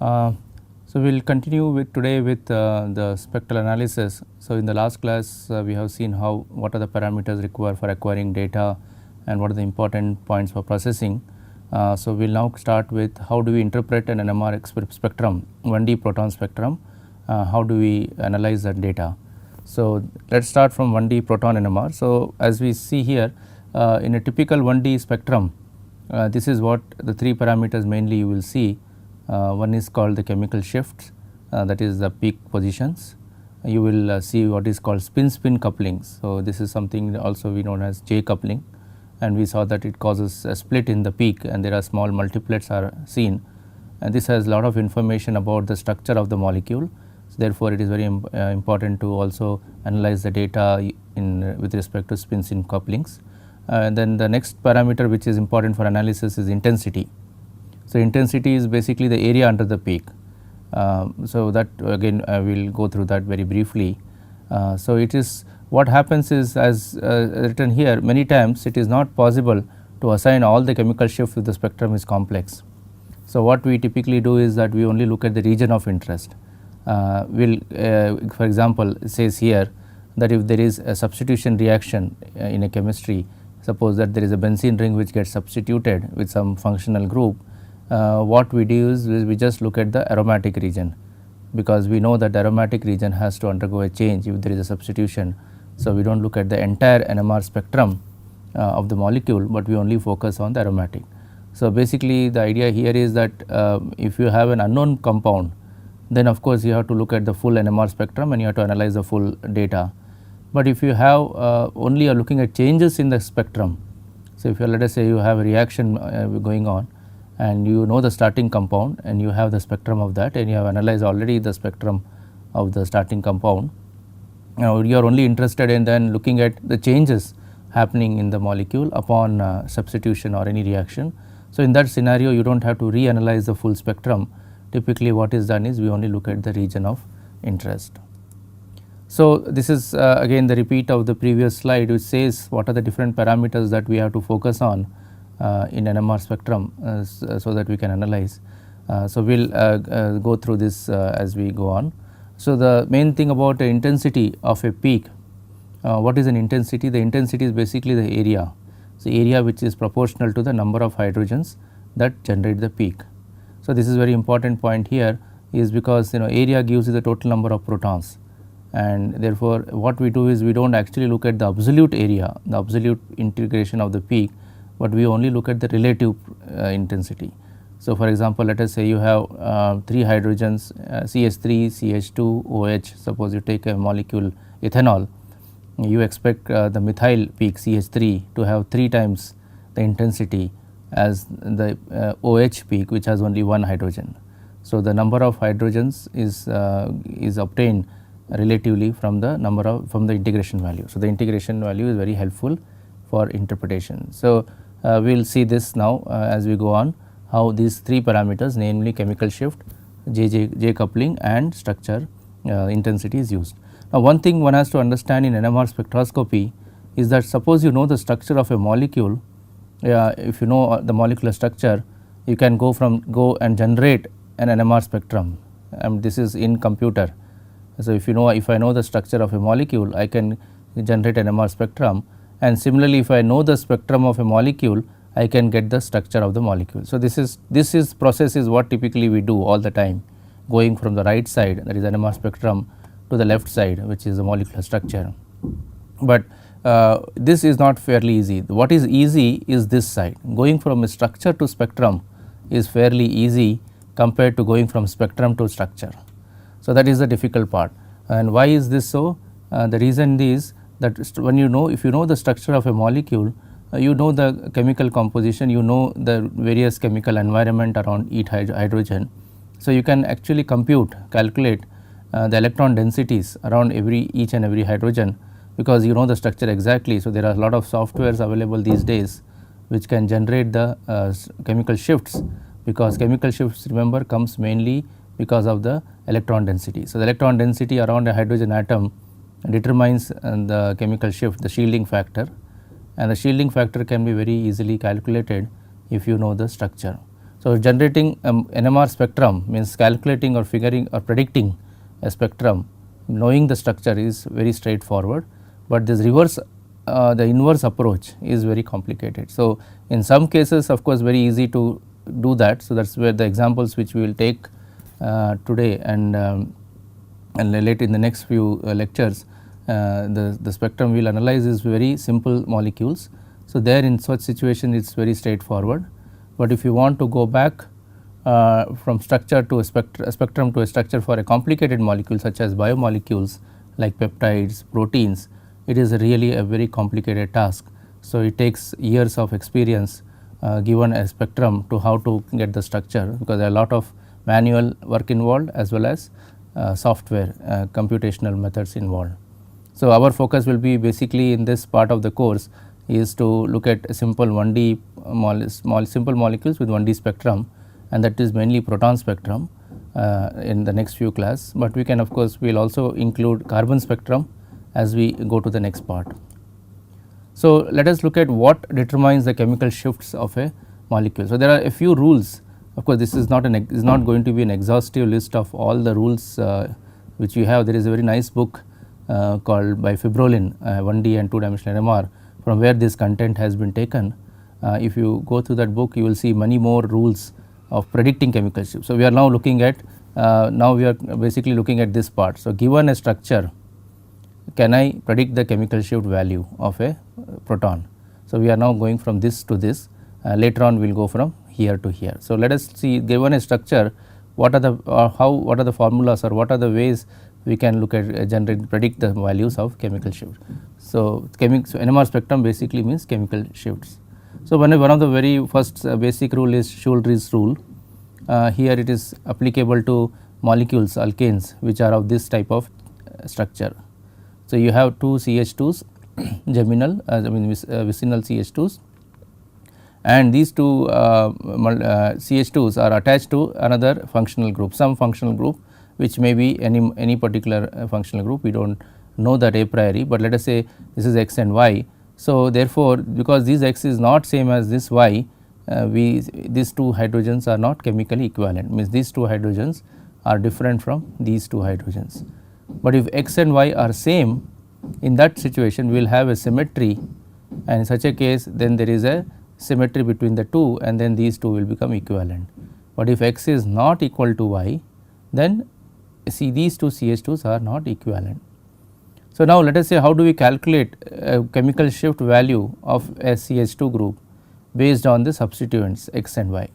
So we will continue with today with the spectral analysis. So in the last class we have seen what are the parameters required for acquiring data and what are the important points for processing. So we will now start with how do we interpret an NMR spectrum, 1D proton spectrum, how do we analyze that data. So let us start from 1D proton NMR. So as we see here in a typical 1D spectrum, this is what the three parameters mainly you will see. One is called the chemical shifts, that is the peak positions. You will see what is called spin-spin couplings. So this is something also we know as J coupling, and we saw that it causes a split in the peak and there are small multiplets are seen, and this has a lot of information about the structure of the molecule. So therefore it is very important to also analyze the data with respect to spin-spin couplings. And then the next parameter which is important for analysis is intensity. So intensity is basically the area under the peak. So that again I will go through that very briefly. So it is what happens is, as written here, many times it is not possible to assign all the chemical shifts if the spectrum is complex. So what we typically do is that we only look at the region of interest. For example, it says here that if there is a substitution reaction in a chemistry, suppose that there is a benzene ring which gets substituted with some functional group, what we do is we just look at the aromatic region, because we know that the aromatic region has to undergo a change if there is a substitution. So we do not look at the entire NMR spectrum of the molecule, but we only focus on the aromatic. So basically the idea here is that if you have an unknown compound, then of course you have to look at the full NMR spectrum and you have to analyze the full data. But if you have only are looking at changes in the spectrum, so if you let us say you have a reaction going on and you know the starting compound and you have the spectrum of that and you have analyzed already the spectrum of the starting compound, now you are only interested in then looking at the changes happening in the molecule upon substitution or any reaction. So in that scenario you do not have to reanalyze the full spectrum. Typically what is done is we only look at the region of interest. So this is again the repeat of the previous slide, which says what are the different parameters that we have to focus on in NMR spectrum so that we can analyze. So we will go through this as we go on. So the main thing about the intensity of a peak, what is an intensity? The intensity is basically the area. So area which is proportional to the number of hydrogens that generate the peak. So this is very important point here, is because area gives you the total number of protons, and therefore what we do is we do not actually look at the absolute area, the absolute integration of the peak, but we only look at the relative intensity. So for example, let us say you have 3 hydrogens, CH3, CH2, OH. Suppose you take a molecule ethanol, you expect the methyl peak CH3 to have 3 times the intensity as the OH peak, which has only 1 hydrogen. So the number of hydrogens is obtained relatively from the from the integration value. So the integration value is very helpful for interpretation. So we will see this now as we go on, how these 3 parameters, namely chemical shift, J coupling and structure intensity is used. Now one thing one has to understand in NMR spectroscopy is that suppose you know the structure of a molecule, if you know the molecular structure, you can go and generate an NMR spectrum, and this is in computer. So if I know the structure of a molecule, I can generate an NMR spectrum, and similarly if I know the spectrum of a molecule, I can get the structure of the molecule. So this process is what typically we do all the time, going from the right side, that is NMR spectrum, to the left side, which is the molecular structure. But this is not fairly easy. What is easy is this side. Going from a structure to spectrum is fairly easy compared to going from spectrum to structure. So that is the difficult part. And why is this so? The reason is that if you know the structure of a molecule, you know the chemical composition, you know the various chemical environment around each hydrogen. So you can actually calculate the electron densities around each and every hydrogen, because you know the structure exactly. So there are a lot of softwares available these days which can generate the chemical shifts, because chemical shifts, remember, comes mainly because of the electron density. So the electron density around a hydrogen atom determines the chemical shift, the shielding factor, and the shielding factor can be very easily calculated if you know the structure. So, generating NMR spectrum means calculating or figuring or predicting a spectrum knowing the structure is very straightforward, but this reverse the inverse approach is very complicated. So, in some cases of course very easy to do that. So, that is where the examples which we will take today and later in the next few lectures the spectrum we will analyze is very simple molecules. So, there in such situation it is very straightforward, but if you want to go back from structure to a spectrum to a structure for a complicated molecule such as biomolecules like peptides, proteins, it is really a very complicated task. So, it takes years of experience given a spectrum to how to get the structure, because there are a lot of manual work involved as well as software computational methods involved. So, our focus will be basically in this part of the course is to look at a simple 1D simple molecules with 1D spectrum, and that is mainly proton spectrum in the next few class, but we can of course we will also include carbon spectrum as we go to the next part. So, let us look at what determines the chemical shifts of a molecule. So, there are a few rules. Of course, this is not going to be an exhaustive list of all the rules which you have. There is a very nice book called by Fibrolin 1D and 2 dimensional NMR, from where this content has been taken. If you go through that book, you will see many more rules of predicting chemical shifts. So, we are now looking at basically looking at this part. So, given a structure, can I predict the chemical shift value of a proton? So, we are now going from this to this, later on we will go from here to here. So, let us see, given a structure, what are the what are the formulas or what are the ways we can look at predict the values of chemical shift. So, NMR spectrum basically means chemical shifts. So, one of the very first basic rule is Schulrich's rule. Here it is applicable to molecules, alkanes, which are of this type of structure. So, you have two CH2s geminal vicinal CH2s, and these two CH2s are attached to another functional group, some functional group which may be any particular functional group. We do not know that a priori, but let us say this is X and Y. So, therefore, because this X is not same as this Y, these two hydrogens are not chemically equivalent, means these two hydrogens are different from these two hydrogens. But if X and Y are same, in that situation we will have a symmetry, and in such a case then there is a symmetry between the two, and then these two will become equivalent. But if X is not equal to Y, then see these two CH2s are not equivalent. So, now let us say how do we calculate a chemical shift value of a CH2 group based on the substituents X and Y.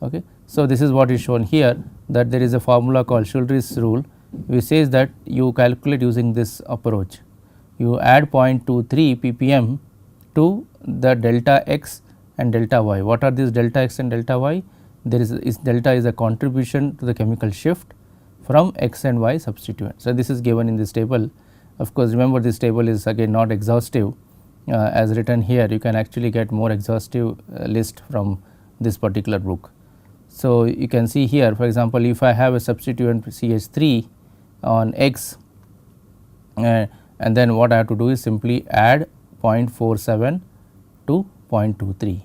Okay. So, this is what is shown here, that there is a formula called Schulrich's rule, which says that you calculate using this approach. You add 0.23 ppm to the delta X and delta Y. What are these delta X and delta Y? There is delta is a contribution to the chemical shift from X and Y substituent. So, this is given in this table. Of course, remember this table is again not exhaustive as written here. You can actually get more exhaustive list from this particular book. So, you can see here, for example, if I have a substituent CH3 on X, and then what I have to do is simply add 0.47 to 0.23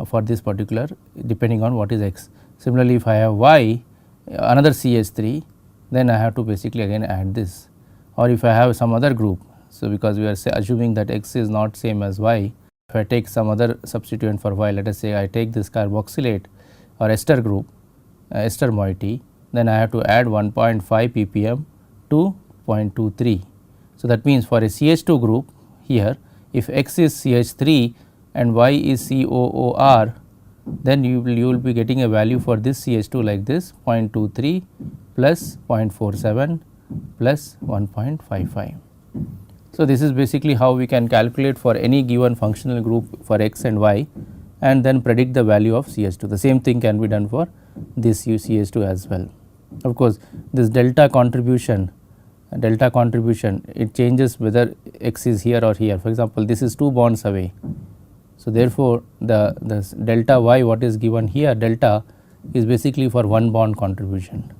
for this particular, depending on what is X. Similarly, if I have Y, another CH3, then I have to basically again add this, or if I have some other group. So, because we are assuming that X is not same as Y, if I take some other substituent for Y, let us say I take this carboxylate or ester group, ester moiety, then I have to add 1.5 ppm to 0.23. So, that means for a CH2 group here, if X is CH3 and Y is COOR, then you will be getting a value for this CH2 like this 0.23 plus 0.47 plus 1.55. So, this is basically how we can calculate for any given functional group for X and Y, and then predict the value of CH2. The same thing can be done for this CH2 as well. Of course, this delta contribution it changes whether X is here or here. For example, this is 2 bonds away. So, therefore, the delta Y what is given here delta is basically for 1 bond contribution.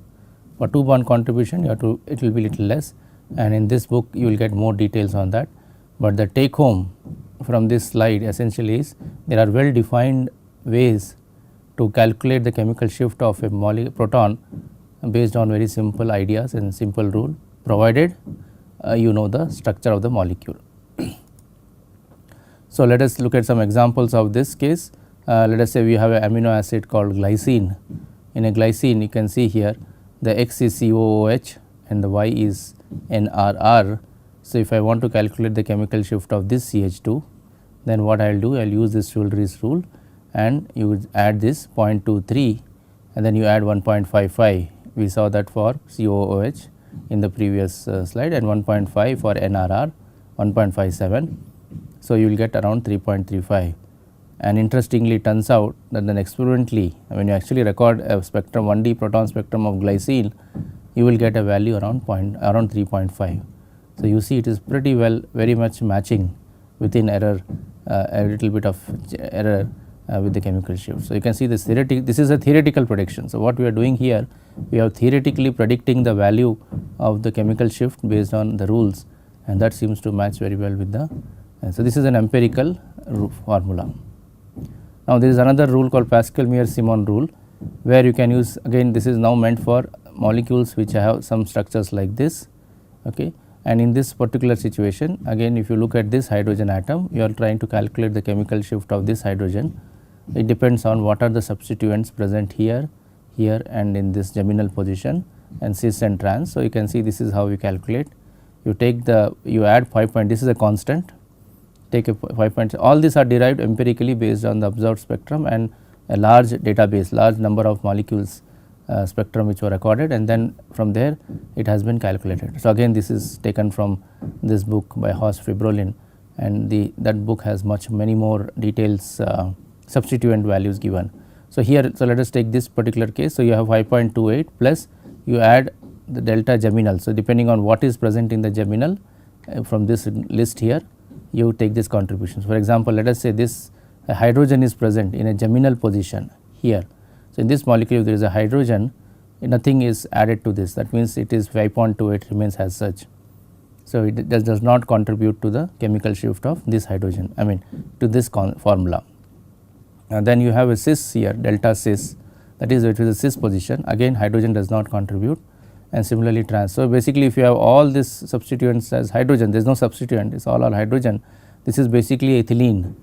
For 2 bond contribution you have to, it will be little less, and in this book you will get more details on that. But the take home from this slide essentially is there are well defined ways to calculate the chemical shift of a proton based on very simple ideas and simple rule, provided you know the structure of the molecule. So, let us look at some examples of this case. Let us say we have an amino acid called glycine. In a glycine, you can see here the X is COOH and the Y is NRR. So, if I want to calculate the chemical shift of this CH2, then what I will do, I will use this Schulri's rule and you would add this 0.23 and then you add 1.55. We saw that for COOH in the previous slide, and 1.5 for NRR, 1.57. So, you will get around 3.35. And interestingly, it turns out that then experimentally, when you actually record a spectrum 1D proton spectrum of glycine, you will get a value around 3.5. So, you see it is pretty well very much matching within error, a little bit of error with the chemical shift. So, you can see this is a theoretical prediction. So, what we are doing here, we are theoretically predicting the value of the chemical shift based on the rules, and that seems to match very well with the. So, this is an empirical formula. Now, there is another rule called Pascal-Meillard-Simon rule, where you can use, again this is now meant for molecules which have some structures like this. Okay. And in this particular situation, again if you look at this hydrogen atom, you are trying to calculate the chemical shift of this hydrogen. It depends on what are the substituents present here, here and in this geminal position and cis and trans. So, you can see this is how we calculate. You take you add 5 point, this is a constant, take a 5 point, all these are derived empirically based on the observed spectrum and a large database, large number of molecules spectrum which were recorded, and then from there it has been calculated. So, again this is taken from this book by Horst Fibrollin, and that book has many more details, substituent values given. So, here, so let us take this particular case. So, you have 5.28 plus you add the delta geminal. So, depending on what is present in the geminal from this list here, you take this contributions. For example, let us say this hydrogen is present in a geminal position here. So, in this molecule if there is a hydrogen, nothing is added to this, that means it is 5.28 remains as such. So, it does not contribute to the chemical shift of this hydrogen, I mean to this formula. Then you have a cis here, delta cis, that is it is a cis position, again hydrogen does not contribute, and similarly trans. So, basically if you have all these substituents as hydrogen, there is no substituent, it is all hydrogen, this is basically ethylene.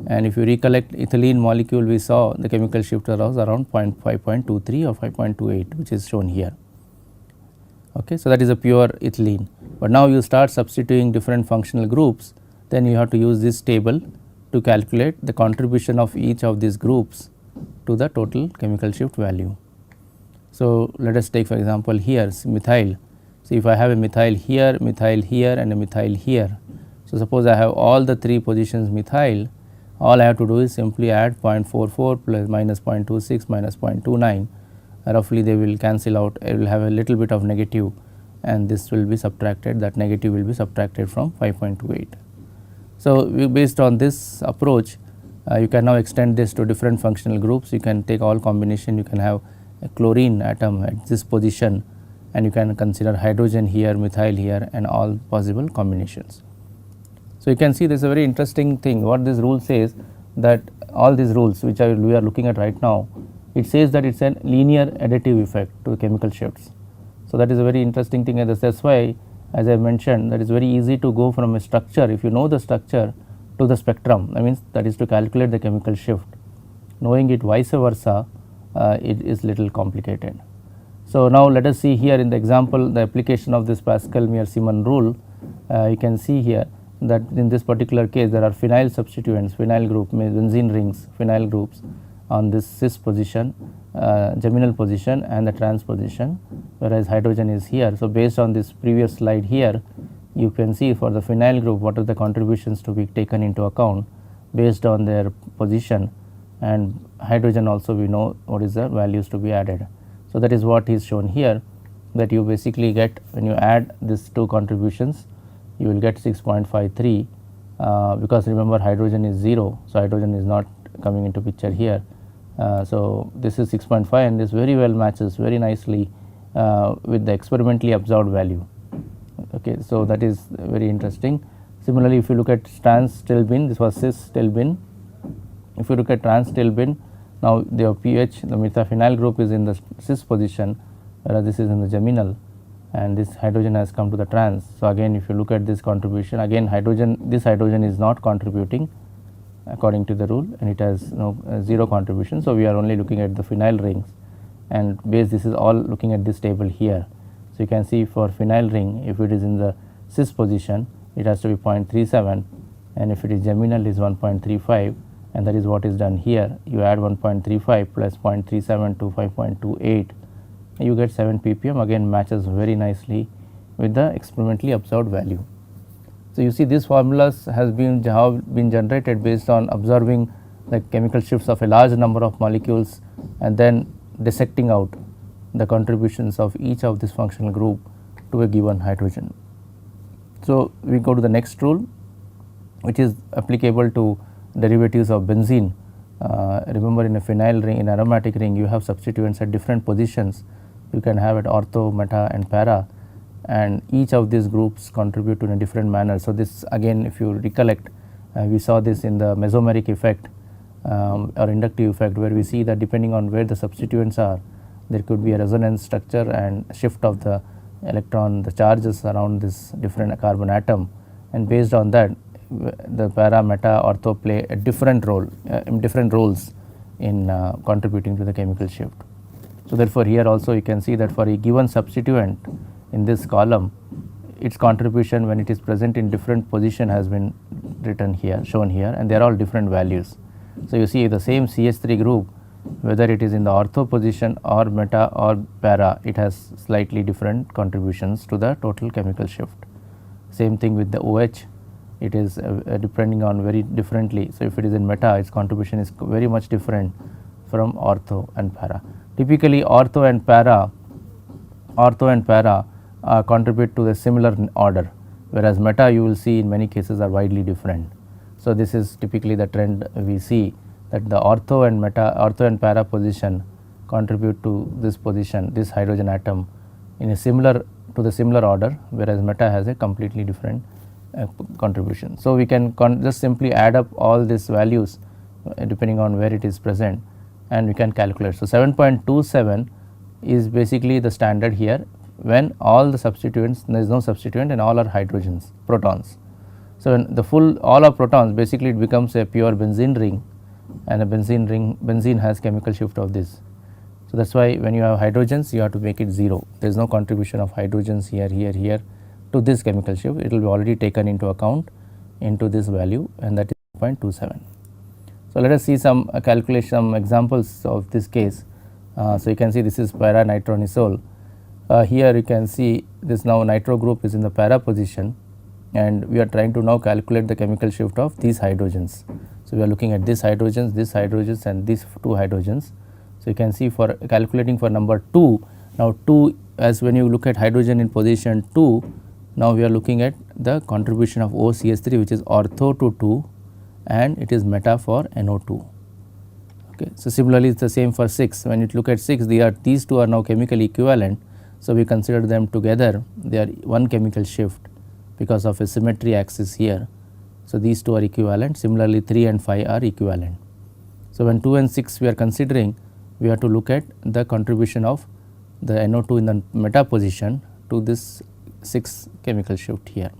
And if you recollect ethylene molecule, we saw the chemical shift was around 5.23 or 5.28, which is shown here. Okay. So, that is a pure ethylene, but now you start substituting different functional groups, then you have to use this table to calculate the contribution of each of these groups to the total chemical shift value. So, let us take for example here methyl. So, if I have a methyl here and a methyl here. So, suppose I have all the 3 positions methyl, all I have to do is simply add 0.44 plus minus 0.26 minus 0.29, roughly they will cancel out, it will have a little bit of negative, and this will be subtracted, that negative will be subtracted from 5.28. So, based on this approach, you can now extend this to different functional groups. You can take all combination, you can have a chlorine atom at this position, and you can consider hydrogen here, methyl here, and all possible combinations. So, you can see this is a very interesting thing. What this rule says, that all these rules which we are looking at right now, it says that it is a linear additive effect to chemical shifts. So, that is a very interesting thing, and that is why, as I mentioned, that is very easy to go from a structure, if you know the structure, to the spectrum, that means that is to calculate the chemical shift. Knowing it vice versa, it is little complicated. So, now let us see here in the example the application of this Pascal-Meillard-Simon rule. You can see here that in this particular case there are phenyl substituents, phenyl group, benzene rings, phenyl groups on this cis position, geminal position and the trans position, whereas hydrogen is here. So, based on this previous slide here, you can see for the phenyl group what are the contributions to be taken into account based on their position, and hydrogen also we know what is the values to be added. So, that is what is shown here, that you basically get when you add these 2 contributions, you will get 6.53 because remember hydrogen is 0. So, hydrogen is not coming into picture here. So, this is 6.5 and this very well matches very nicely with the experimentally observed value. Okay. So, that is very interesting. Similarly, if you look at trans stilbene, this was cis stilbene. If you look at trans stilbene, Now, the pH, the metaphenyl group is in the cis position, whereas this is in the geminal, and this hydrogen has come to the trans. So, again if you look at this contribution, again this hydrogen is not contributing according to the rule, and it has no 0 contribution. So, we are only looking at the phenyl rings, and base this is all looking at this table here. So, you can see for phenyl ring, if it is in the cis position, it has to be 0.37, and if it is geminal is 1.35, and that is what is done here. You add 1.35 plus 0.37 to 5.28, you get 7 ppm, again matches very nicely with the experimentally observed value. So, you see these formulas have been generated based on observing the chemical shifts of a large number of molecules and then dissecting out the contributions of each of this functional group to a given hydrogen. So, we go to the next rule, which is applicable to derivatives of benzene. Remember, in a phenyl ring, in aromatic ring, you have substituents at different positions. You can have at ortho, meta and para, and each of these groups contribute in a different manner. So, this again if you recollect, we saw this in the mesomeric effect or inductive effect, where we see that depending on where the substituents are, there could be a resonance structure and shift of the electron, the charges around this different carbon atom, and based on that the para, meta, ortho play a different role, different roles in contributing to the chemical shift. So, therefore, here also you can see that for a given substituent in this column, its contribution when it is present in different position has been written here, shown here, and they are all different values. So, you see the same CH3 group, whether it is in the ortho position or meta or para, it has slightly different contributions to the total chemical shift. Same thing with the OH, it is depending on very differently. So, if it is in meta, its contribution is very much different from ortho and para. Typically, ortho and para contribute to the similar order, whereas meta you will see in many cases are widely different. So, this is typically the trend we see, that the ortho and para position contribute to this position, this hydrogen atom in a similar order, whereas meta has a completely different contribution. So, we can just simply add up all these values depending on where it is present, and we can calculate. So, 7.27 is basically the standard here when all the substituents, there is no substituent and all are hydrogens, protons. So, when the all are protons, basically it becomes a pure benzene ring, and a benzene has chemical shift of this. So, that is why when you have hydrogens, you have to make it 0. There is no contribution of hydrogens here to this chemical shift. It will be already taken into account into this value, and that is 0.27. So, let us see some calculation, some examples of this case. So, you can see this is para nitronisole. Here you can see this now nitro group is in the para position, and we are trying to now calculate the chemical shift of these hydrogens. So, we are looking at this hydrogens and these 2 hydrogens. So, you can see for calculating for number 2, now 2, as when you look at hydrogen in position 2, now we are looking at the contribution of OCH3, which is ortho to 2, and it is meta for NO2. Okay. So, similarly, it is the same for 6. When you look at 6, these 2 are now chemically equivalent. So, we consider them together, they are one chemical shift because of a symmetry axis here. So, these 2 are equivalent. Similarly, 3 and 5 are equivalent. So, when 2 and 6 we are considering, we have to look at the contribution of the NO2 in the meta position to this 6 chemical shift here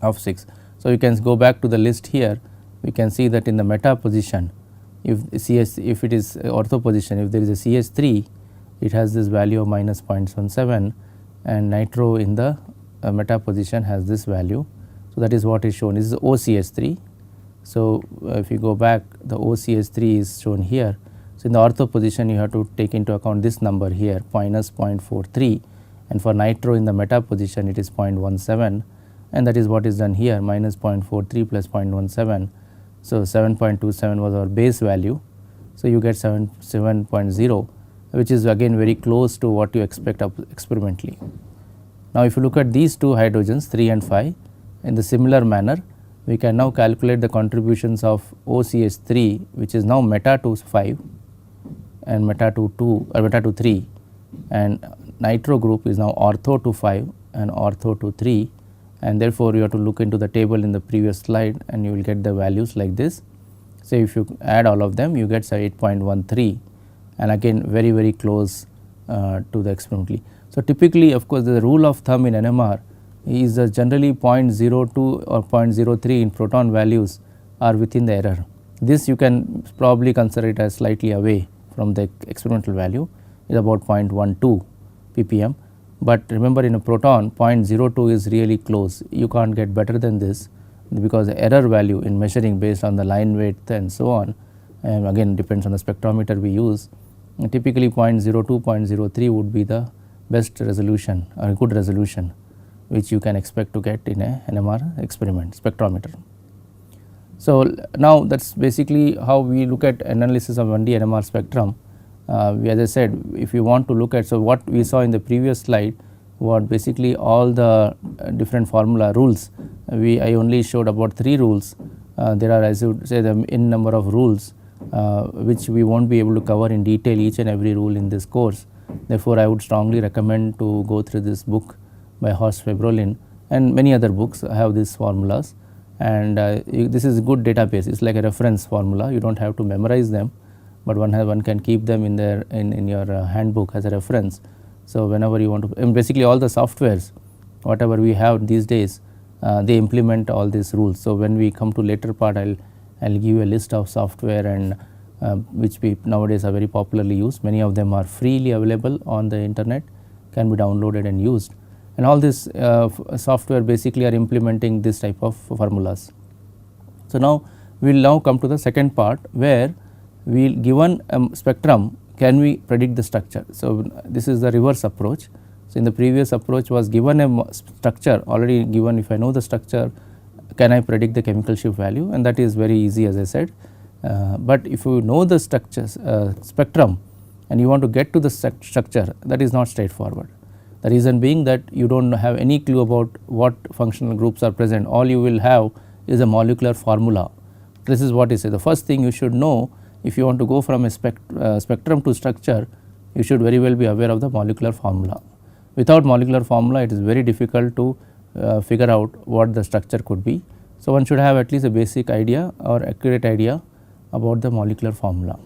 of 6. So, you can go back to the list here, we can see that in the meta position, if it is ortho position, if there is a CH3, it has this value of minus 0.17, and nitro in the meta position has this value. So, that is what is shown. This is OCH3. So, if you go back, the OCH3 is shown here. So, in the ortho position you have to take into account this number here, minus 0.43, and for nitro in the meta position it is 0.17, and that is what is done here, minus 0.43 plus 0.17. So, 7.27 was our base value. So, you get 7.0, which is again very close to what you expect experimentally. Now, if you look at these 2 hydrogens 3 and 5 in the similar manner, we can now calculate the contributions of OCH3, which is now meta to 5 and meta to 2 or meta to 3, and nitro group is now ortho to 5 and ortho to 3, and therefore, you have to look into the table in the previous slide and you will get the values like this. So, if you add all of them you get say 8.13 and again very close to the experimentally. So, typically of course, the rule of thumb in NMR is generally 0.02 or 0.03 in proton values are within the error. This you can probably consider it as slightly away from the experimental value, is about 0.12 ppm, but remember in a proton 0.02 is really close, you can't get better than this because the error value in measuring based on the line width and so on, and again depends on the spectrometer we use, typically 0.02, 0.03 would be the best resolution or good resolution which you can expect to get in a NMR experiment spectrometer. So, now that is basically how we look at analysis of 1D NMR spectrum. As I said, if you want to look at, so what we saw in the previous slide, what basically all the different formula rules, I only showed about 3 rules. There are, as you would say, the n number of rules which we will not be able to cover in detail each and every rule in this course. Therefore, I would strongly recommend to go through this book by Horst Febrolin and many other books have these formulas, and this is a good database. It is like a reference formula, you do not have to memorize them, but one can keep them in their in your handbook as a reference. So, whenever you want to, and basically all the softwares whatever we have these days they implement all these rules. So, when we come to later part I will give you a list of software and which we nowadays are very popularly used. Many of them are freely available on the internet, can be downloaded and used, and all this software basically are implementing this type of formulas. So, now we will now come to the second part where we will given a spectrum can we predict the structure. So, this is the reverse approach. So, in the previous approach was given a structure already given, if I know the structure can I predict the chemical shift value, and that is very easy as I said. But if you know the structures spectrum and you want to get to the structure, that is not straightforward. The reason being that you do not have any clue about what functional groups are present, all you will have is a molecular formula. This is what is the first thing you should know. If you want to go from a spectrum to structure, you should very well be aware of the molecular formula. Without molecular formula it is very difficult to figure out what the structure could be. So, one should have at least a basic idea or accurate idea about the molecular formula.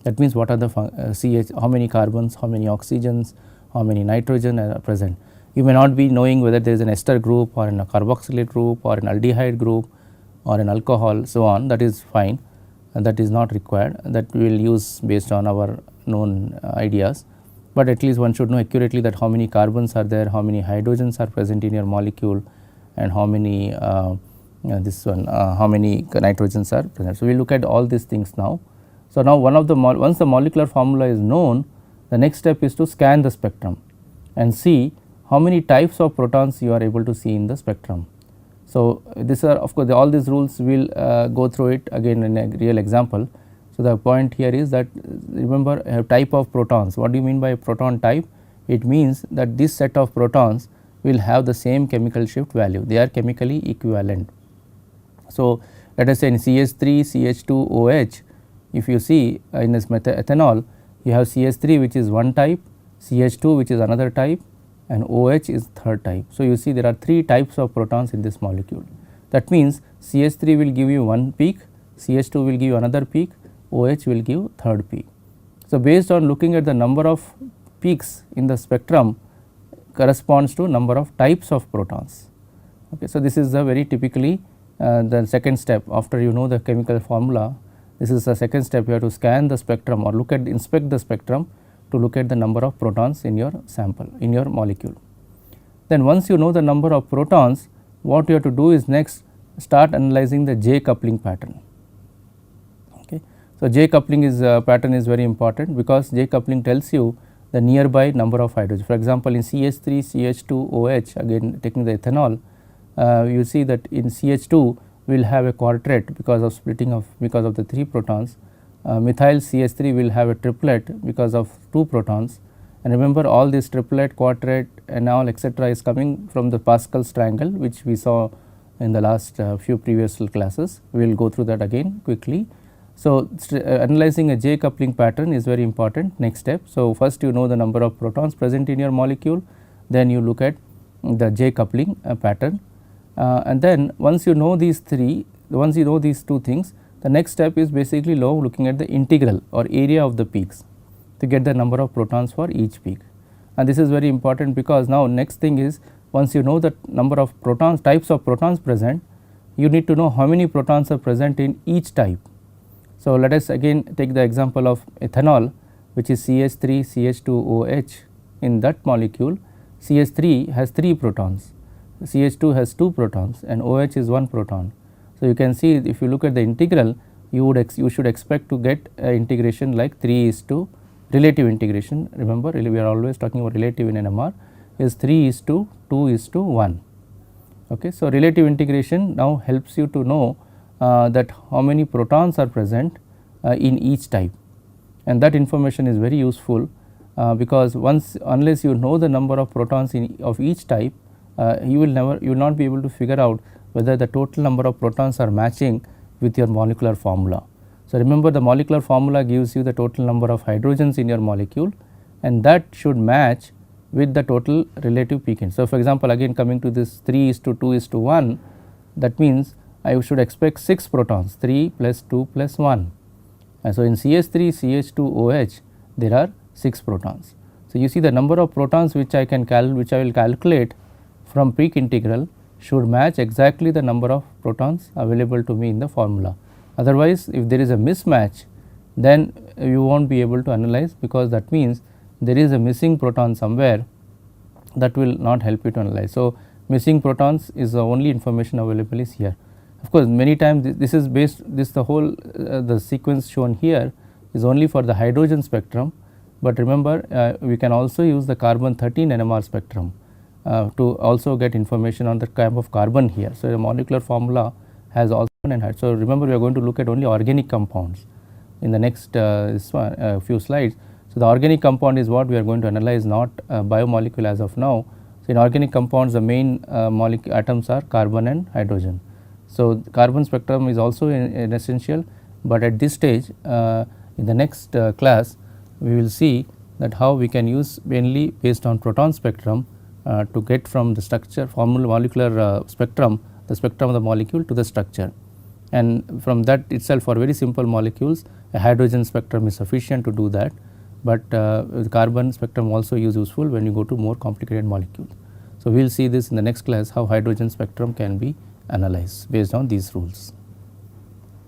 That means what are the CH, how many carbons, how many oxygens, how many nitrogen are present. You may not be knowing whether there is an ester group or a carboxylate group or an aldehyde group or an alcohol, so on, that is fine, and that is not required, that we will use based on our known ideas. But at least one should know accurately that how many carbons are there, how many hydrogens are present in your molecule, and how many how many nitrogens are present. So, we will look at all these things now. So, now once the molecular formula is known, the next step is to scan the spectrum and see how many types of protons you are able to see in the spectrum. So, these are of course all these rules we will go through it again in a real example. So, the point here is that remember a type of protons. What do you mean by proton type? It means that this set of protons will have the same chemical shift value, they are chemically equivalent. So, let us say in CH3, CH2, OH, if you see in this ethanol you have CH3 which is one type, CH2 which is another type, and OH is third type. So, you see there are 3 types of protons in this molecule. That means CH3 will give you one peak, CH2 will give you another peak, OH will give third peak. So, based on looking at the number of peaks in the spectrum corresponds to number of types of protons. Okay. So, this is the very typically the second step after you know the chemical formula. This is the second step, you have to scan the spectrum or inspect the spectrum to look at the number of protons in your sample, in your molecule. Then once you know the number of protons, what you have to do is next start analyzing the J coupling pattern. Okay. So, J coupling pattern is very important because J coupling tells you the nearby number of hydrogens. For example, in CH3, CH2, OH, again taking the ethanol, you see that in CH2 we will have a quartet because of splitting of because of the 3 protons. Methyl CH3 will have a triplet because of 2 protons, and remember all this triplet, quartet and all etc. is coming from the Pascal's triangle which we saw in the last few previous classes. We will go through that again quickly. So, analyzing a J coupling pattern is very important next step. So, first you know the number of protons present in your molecule, then you look at the J coupling pattern, and then once you know these 2 things, The next step is basically now looking at the integral or area of the peaks to get the number of protons for each peak. And this is very important because now next thing is, once you know the number of protons, types of protons present, you need to know how many protons are present in each type. So, let us again take the example of ethanol, which is CH3 CH2OH. In that molecule, CH3 has 3 protons, CH2 has 2 protons and OH is 1 proton. So, you can see if you look at the integral, you should expect to get integration like 3:, relative integration. Remember, we are always talking about relative in NMR, is 3:2:1. Okay. So, relative integration now helps you to know that how many protons are present in each type, and that information is very useful because unless you know the number of protons of each type, you will not be able to figure out whether the total number of protons are matching with your molecular formula. So, remember, the molecular formula gives you the total number of hydrogens in your molecule, and that should match with the total relative peak. So, for example, again coming to this 3:2:1, that means I should expect 6 protons, 3 plus 2 plus 1. And so, in CH3 CH2OH there are 6 protons. So, you see the number of protons which I will calculate from peak integral should match exactly the number of protons available to me in the formula. Otherwise, if there is a mismatch, then you will not be able to analyze, because that means there is a missing proton somewhere that will not help you to analyze. So, missing protons is the only information available is here. Of course, many times this is based, the whole the sequence shown here is only for the hydrogen spectrum, but remember we can also use the carbon 13 NMR spectrum to also get information on the type of carbon here. So, the molecular formula has also and so remember, we are going to look at only organic compounds in the next few slides. So, the organic compound is what we are going to analyze, not biomolecule as of now. So, in organic compounds the main atoms are carbon and hydrogen. So, carbon spectrum is also an essential, but at this stage in the next class we will see that how we can use mainly based on proton spectrum to get from the structure molecular spectrum, the spectrum of the molecule to the structure. And from that itself, for very simple molecules, a hydrogen spectrum is sufficient to do that, but the carbon spectrum also is useful when you go to more complicated molecules. So, we will see this in the next class, how hydrogen spectrum can be analyzed based on these rules.